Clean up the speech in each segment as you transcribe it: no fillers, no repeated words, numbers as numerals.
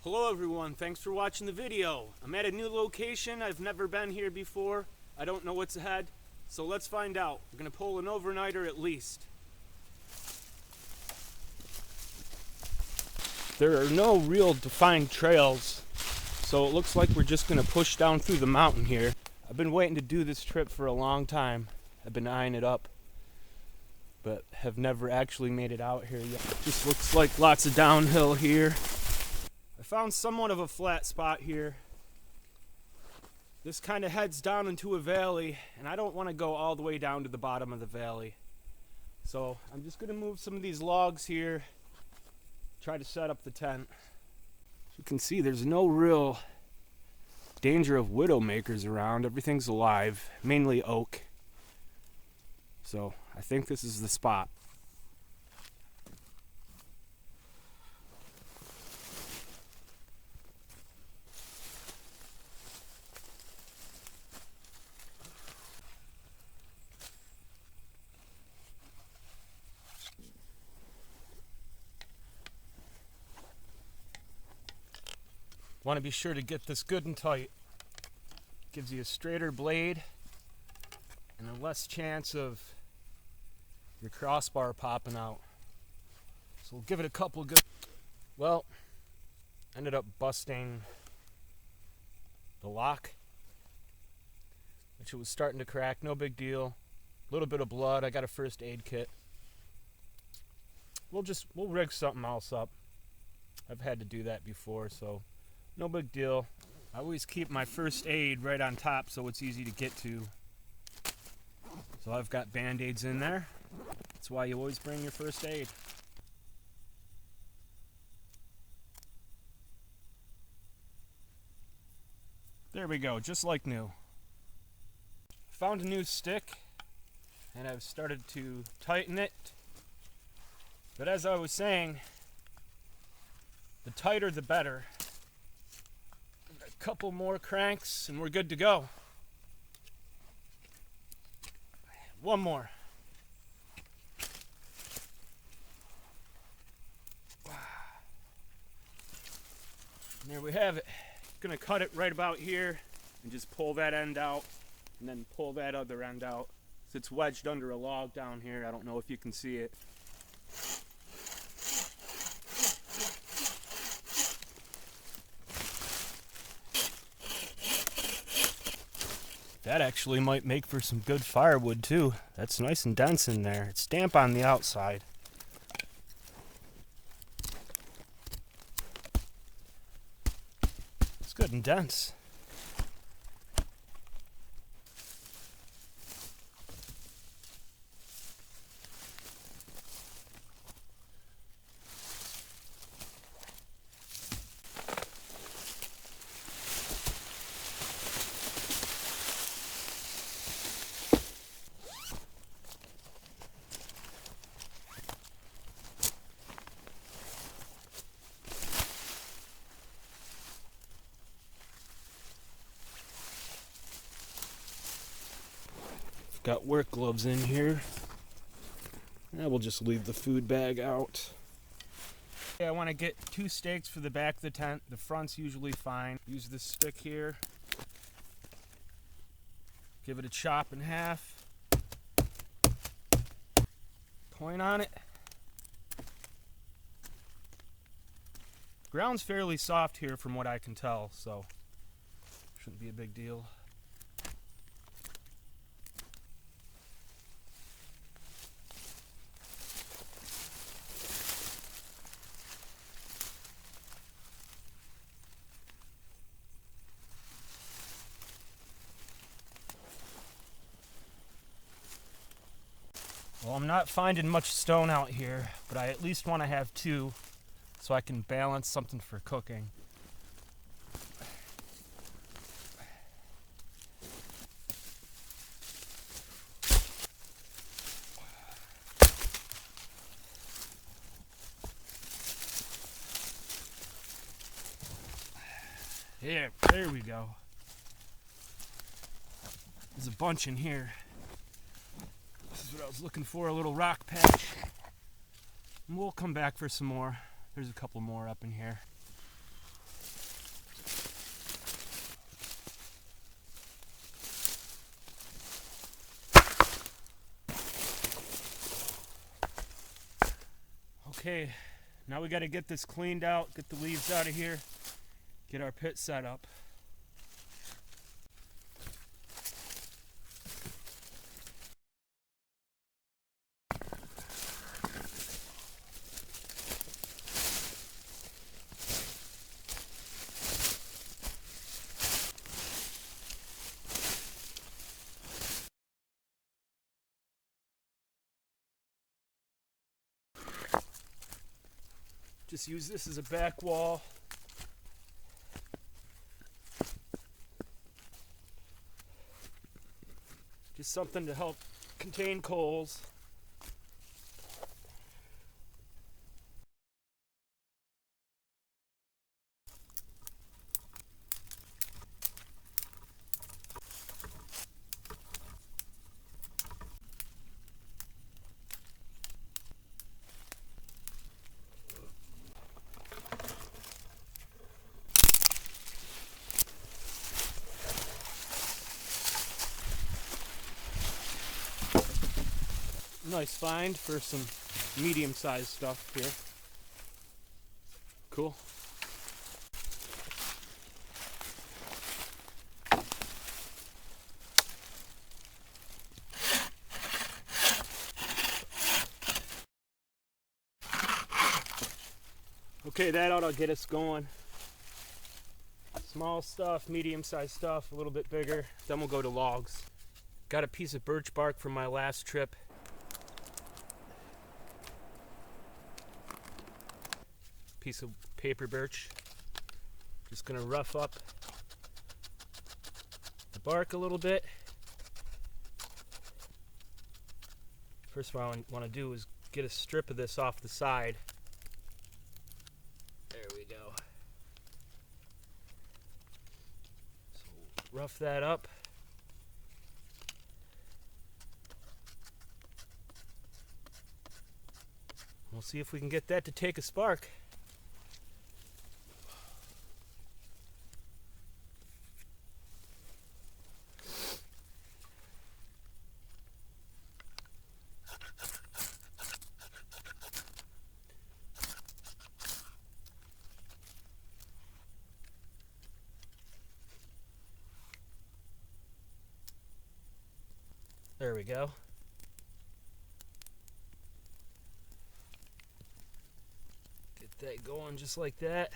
Hello everyone, thanks for watching the video. I'm at a new location, I've never been here before. I don't know what's ahead, so let's find out. We're gonna pull an overnighter at least. There are no real defined trails, so it looks like we're just gonna push down through the mountain here. I've been waiting to do this trip for a long time. I've been eyeing it up, but have never actually made it out here yet. Just looks like lots of downhill here. I found somewhat of a flat spot here. This kind of heads down into a valley, and I don't want to go all the way down to the bottom of the valley. So I'm just going to move some of these logs here, try to set up the tent. As you can see, there's no real danger of widowmakers around. Everything's alive, mainly oak. So I think this is the spot. Want to be sure to get this good and tight. Gives you a straighter blade and a less chance of your crossbar popping out. So we'll give it a couple good. Well, ended up busting the lock, which it was starting to crack. No big deal. A little bit of blood. I got a first aid kit. We'll rig something else up. I've had to do that before, so no big deal. I always keep my first aid right on top so it's easy to get to. So I've got band-aids in there. That's why you always bring your first aid. There we go, just like new. Found a new stick and I've started to tighten it. But as I was saying, the tighter the better. Couple more cranks and we're good to go. One more. And there we have it. Gonna cut it right about here and just pull that end out and then pull that other end out. It's wedged under a log down here. I don't know if you can see it. That actually might make for some good firewood too. That's nice and dense in there. It's damp on the outside. It's good and dense. Got work gloves in here. And we'll just leave the food bag out. Okay, I want to get 2 stakes for the back of the tent. The front's usually fine. Use this stick here. Give it a chop in half. Point on it. Ground's fairly soft here from what I can tell, so shouldn't be a big deal. Well, I'm not finding much stone out here, but I at least want to have 2 so I can balance something for cooking. Yeah, there we go. There's a bunch in here. This is what I was looking for, a little rock patch. And we'll come back for some more. There's a couple more up in here. Okay, now we got to get this cleaned out, get the leaves out of here, get our pit set up. Just use this as a back wall. Just something to help contain coals. Nice find for some medium-sized stuff here. Cool. Okay, that ought to get us going. Small stuff, medium-sized stuff, a little bit bigger. Then we'll go to logs. Got a piece of birch bark from my last trip. Piece of paper birch. Just gonna rough up the bark a little bit. First what I want to do is get a strip of this off the side. There we go. So rough that up. We'll see if we can get that to take a spark. There we go. Get that going just like that.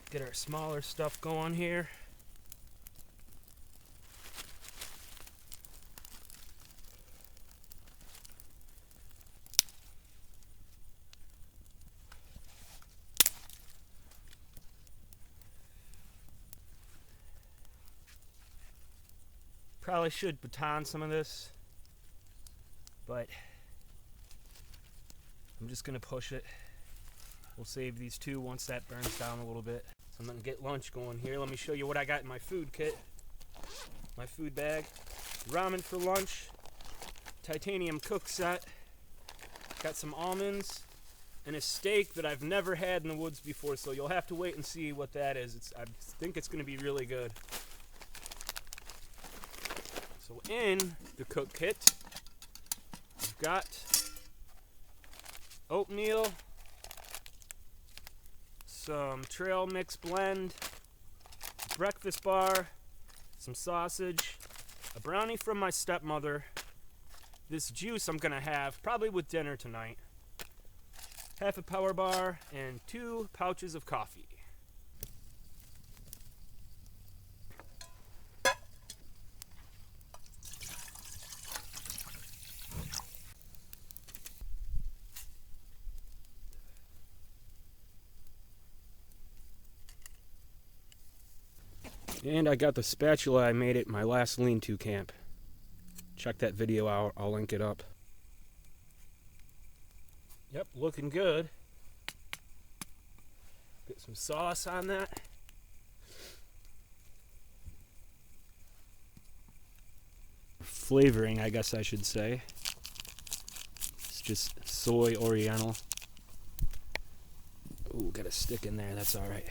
Get our smaller stuff going here. Probably should baton some of this, but I'm just gonna push it. We'll save these two once that burns down a little bit. So I'm gonna get lunch going here. Let me show you what I got in my food kit. My food bag. Ramen for lunch. Titanium cook set. Got some almonds and a steak that I've never had in the woods before, so you'll have to wait and see what that is. I think it's gonna be really good. So in the cook kit, we've got oatmeal, some trail mix blend, breakfast bar, some sausage, a brownie from my stepmother, this juice I'm gonna have probably with dinner tonight, half a power bar, and 2 pouches of coffee. And I got the spatula I made at my last lean-to camp. Check that video out, I'll link it up. Yep, looking good. Get some sauce on that. flavoring, I guess I should say. It's just soy oriental. Ooh, got a stick in there, that's alright.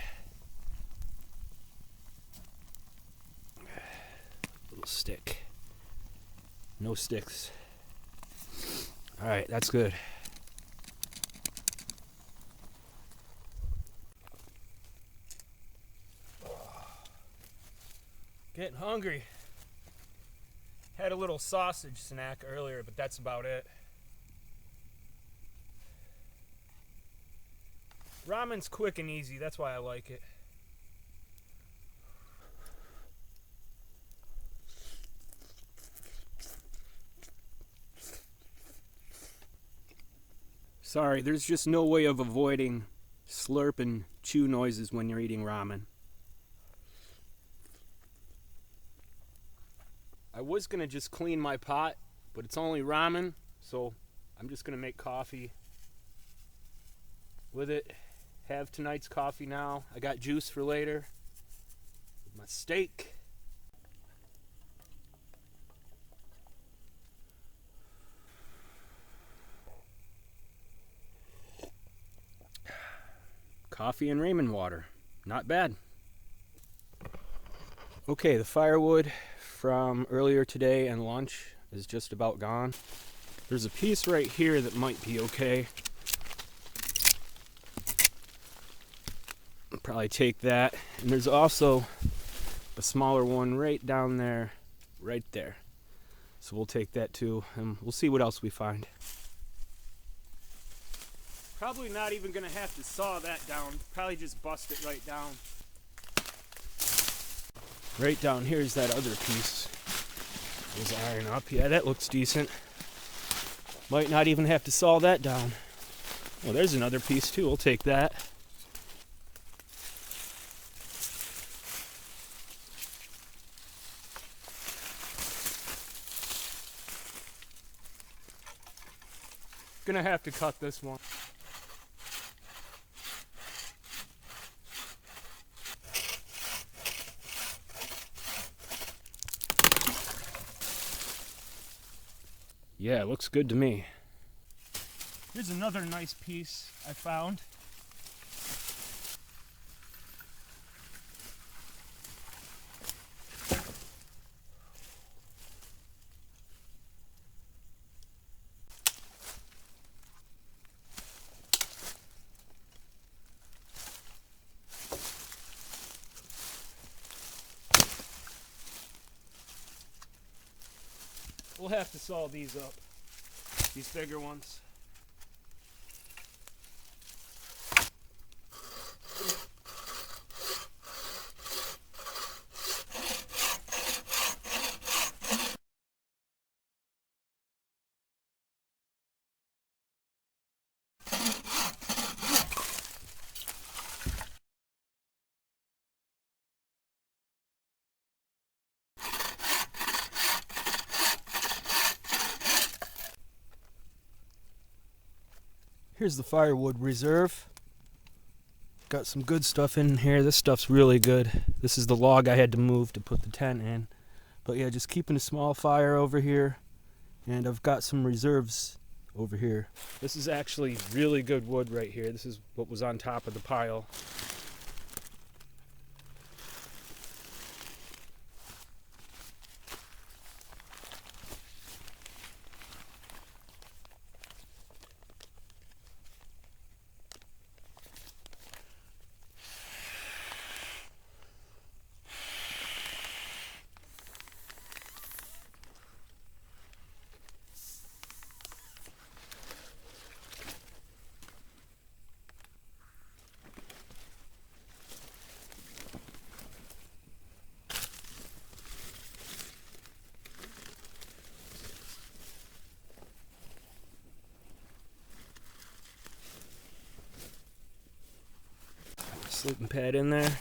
Little stick. No sticks. Alright, that's good. Getting hungry. Had a little sausage snack earlier, but that's about it. Ramen's quick and easy, that's why I like it. Sorry, there's just no way of avoiding slurp and chew noises when you're eating ramen. I was gonna just clean my pot, but it's only ramen, so I'm just gonna make coffee with it. Have tonight's coffee now. I got juice for later. With my steak. Coffee and ramen water. Not bad. Okay, the firewood from earlier today and lunch is just about gone. There's a piece right here that might be okay. I'll probably take that. And there's also a smaller one right down there, right there. So we'll take that too, and we'll see what else we find. Probably not even gonna have to saw that down. Probably just bust it right down. Right down here's that other piece. There's iron up. Yeah, that looks decent. Might not even have to saw that down. Well, there's another piece too. We'll take that. Gonna have to cut this one. Yeah, it looks good to me. Here's another nice piece I found. We'll have to saw these up, these bigger ones. Here's the firewood reserve. Got some good stuff in here. This stuff's really good. This is the log I had to move to put the tent in. But yeah, just keeping a small fire over here. And I've got some reserves over here. This is actually really good wood right here. This is what was on top of the pile. Sleeping pad in there.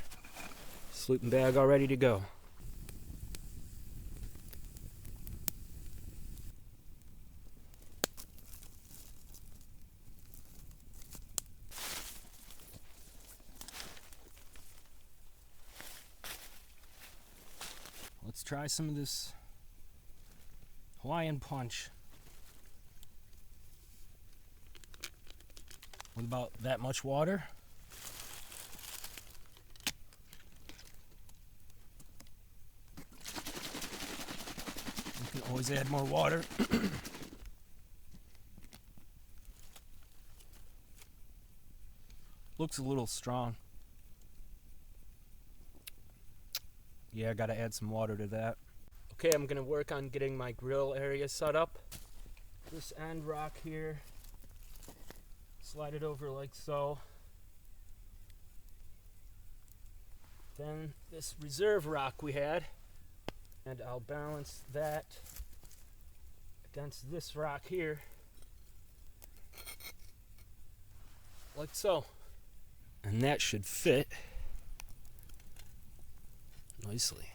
Sleeping bag all ready to go. Let's try some of this Hawaiian punch. With about that much water. You can always add more water. Looks a little strong. Yeah, I gotta add some water to that. Okay, I'm gonna work on getting my grill area set up. This end rock here, slide it over like so. Then this reserve rock we had, and I'll balance that against this rock here, like so. And that should fit nicely.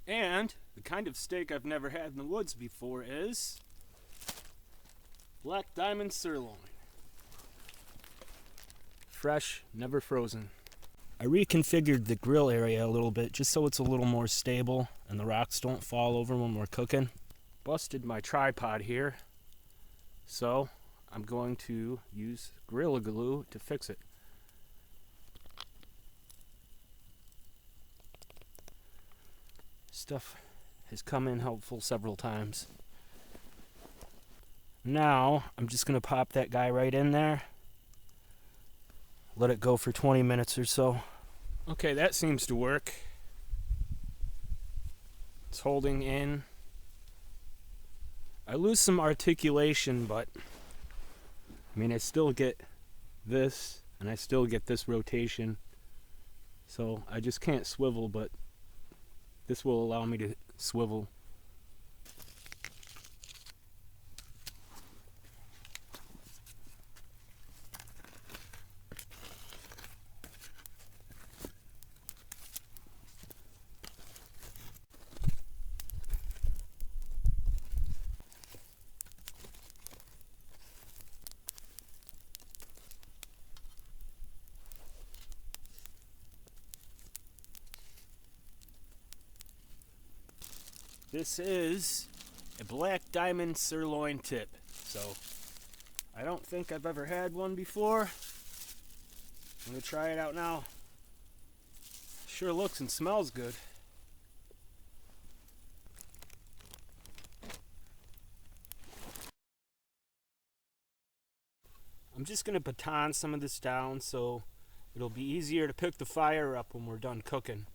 And the kind of steak I've never had in the woods before is black diamond sirloin. Fresh, never frozen. I reconfigured the grill area a little bit just so it's a little more stable and the rocks don't fall over when we're cooking. Busted my tripod here, so I'm going to use Gorilla Glue to fix it. Stuff has come in helpful several times. Now I'm just going to pop that guy right in there. Let it go for 20 minutes or so. Okay, that seems to work. It's holding in. I lose some articulation, but I mean, I still get this and I still get this rotation. So I just can't swivel, but this will allow me to swivel. This is a black diamond sirloin tip, so I don't think I've ever had one before. I'm going to try it out now. Sure looks and smells good. I'm just going to baton some of this down so it'll be easier to pick the fire up when we're done cooking.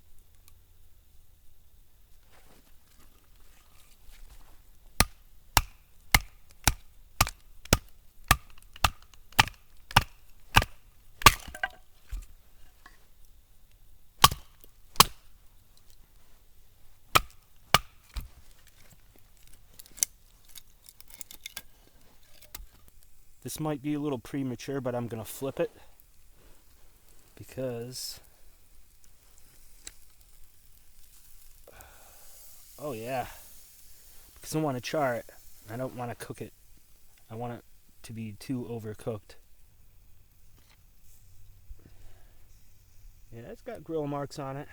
This might be a little premature, but I'm going to flip it because, oh yeah, because I want to char it. I don't want to cook it. I want it to be too overcooked. Yeah, it's got grill marks on it.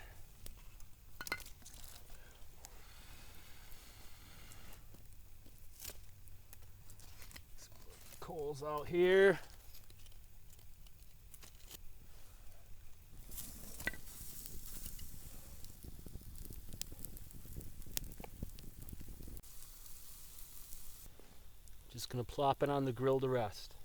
Coals out here. Just gonna plop it on the grill to rest.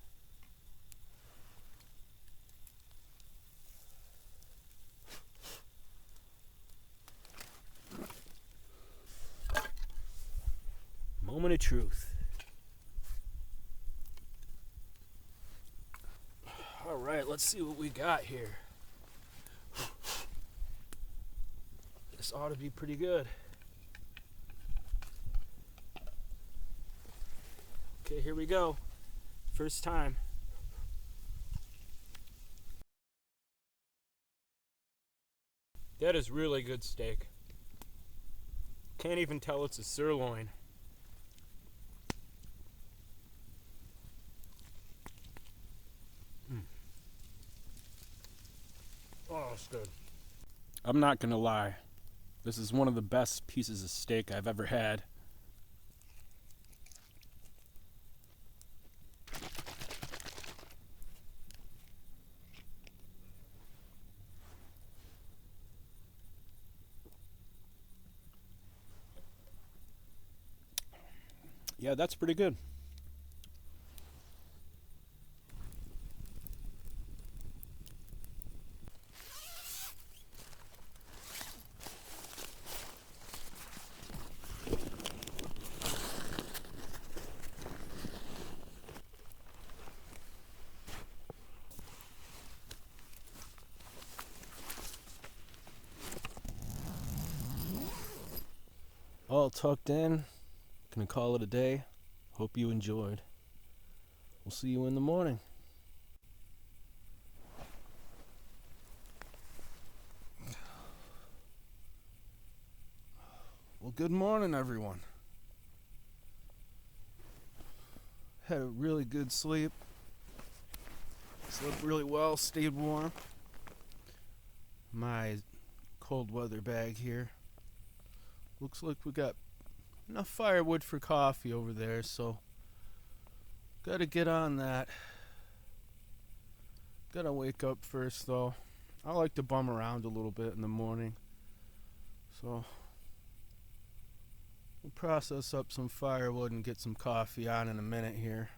Moment of truth. All right, let's see what we got here. This ought to be pretty good. Okay, here we go. First time. That is really good steak. Can't even tell it's a sirloin. Oh, it's good. I'm not gonna lie. This is one of the best pieces of steak I've ever had. Yeah, that's pretty good. All tucked in. Gonna call it a day. Hope you enjoyed. We'll see you in the morning. Well, good morning, everyone. Had a really good sleep. Slept really well, stayed warm. My cold weather bag here. Looks like we got enough firewood for coffee over there, so gotta get on that. Gotta wake up first, though. I like to bum around a little bit in the morning, so we'll process up some firewood and get some coffee on in a minute here.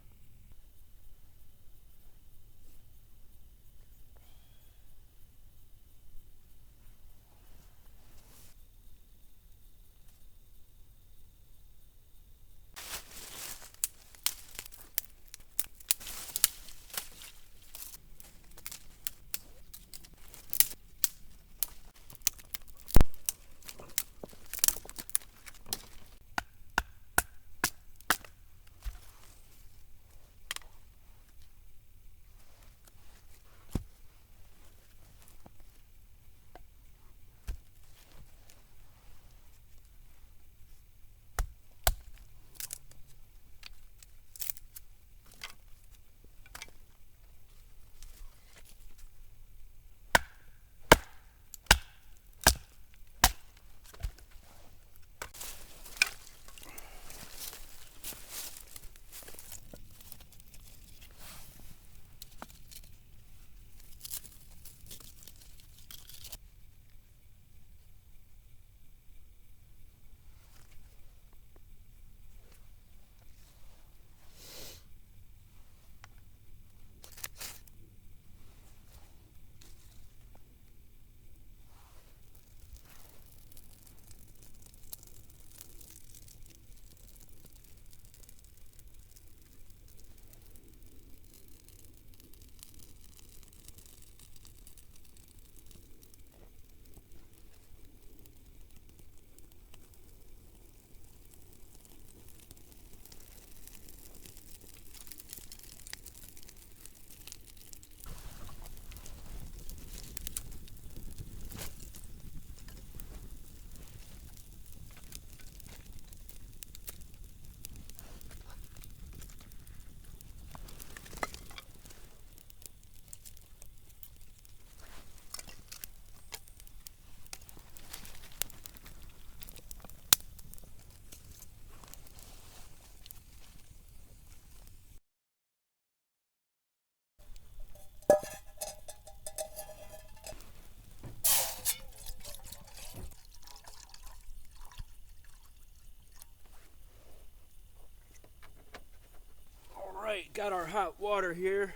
Alright, got our hot water here.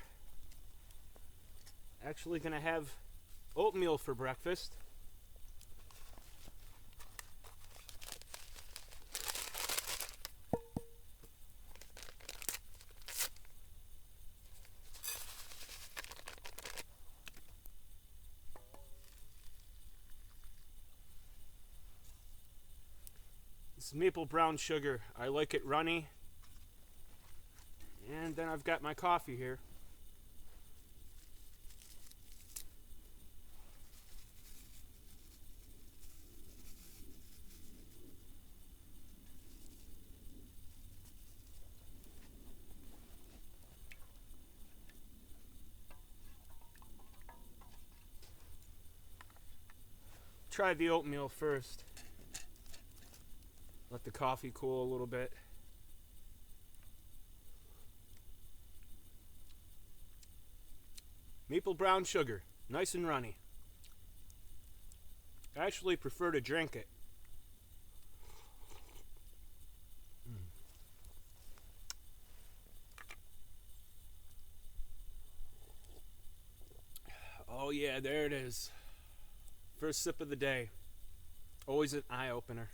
Actually gonna have oatmeal for breakfast. It's maple brown sugar. I like it runny. And then I've got my coffee here. try the oatmeal first. Let the coffee cool a little bit. Maple brown sugar, nice and runny. I actually prefer to drink it. Oh yeah, there it is. First sip of the day. Always an eye-opener.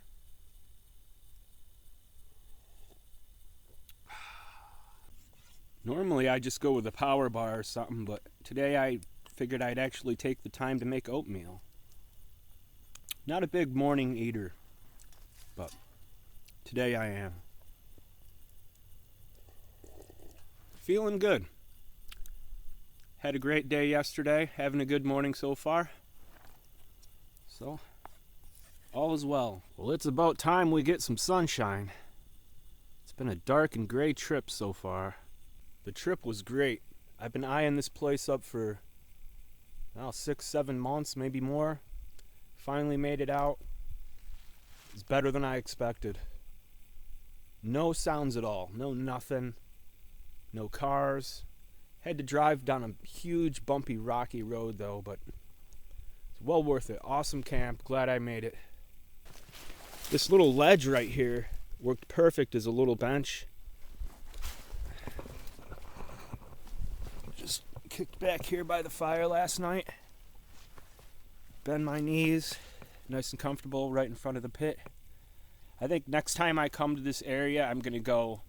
Normally I just go with a power bar or something, but today I figured I'd actually take the time to make oatmeal. Not a big morning eater, but today I am. Feeling good. Had a great day yesterday, having a good morning so far. So, all is well. Well, it's about time we get some sunshine. It's been a dark and gray trip so far. The trip was great. I've been eyeing this place up for 6-7 months, maybe more. Finally made it out. It's better than I expected. No sounds at all. No nothing. No cars. Had to drive down a huge, bumpy, rocky road though, but it's well worth it. Awesome camp. Glad I made it. This little ledge right here worked perfect as a little bench. Just kicked back here by the fire last night. Bend my knees, nice and comfortable right in front of the pit. I think next time I come to this area, I'm going to go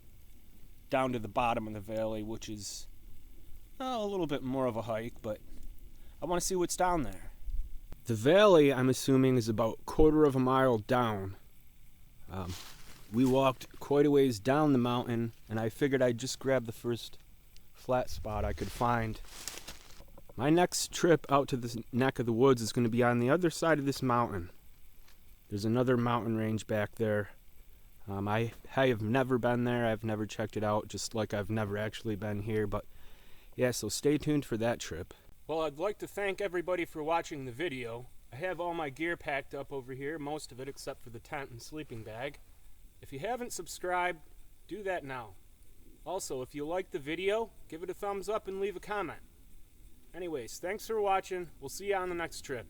down to the bottom of the valley, which is a little bit more of a hike, but I want to see what's down there. The valley, I'm assuming, is about 1/4 of a mile down. We walked quite a ways down the mountain, and I figured I'd just grab the first flat spot I could find. My next trip out to this neck of the woods is going to be on the other side of this mountain. There's another mountain range back there. I have never been there. I've never checked it out, just like I've never actually been here. But yeah, so stay tuned for that trip. Well, I'd like to thank everybody for watching the video. I have all my gear packed up over here, most of it except for the tent and sleeping bag. If you haven't subscribed, do that now. Also, if you liked the video, give it a thumbs up and leave a comment. Anyways, thanks for watching. We'll see you on the next trip.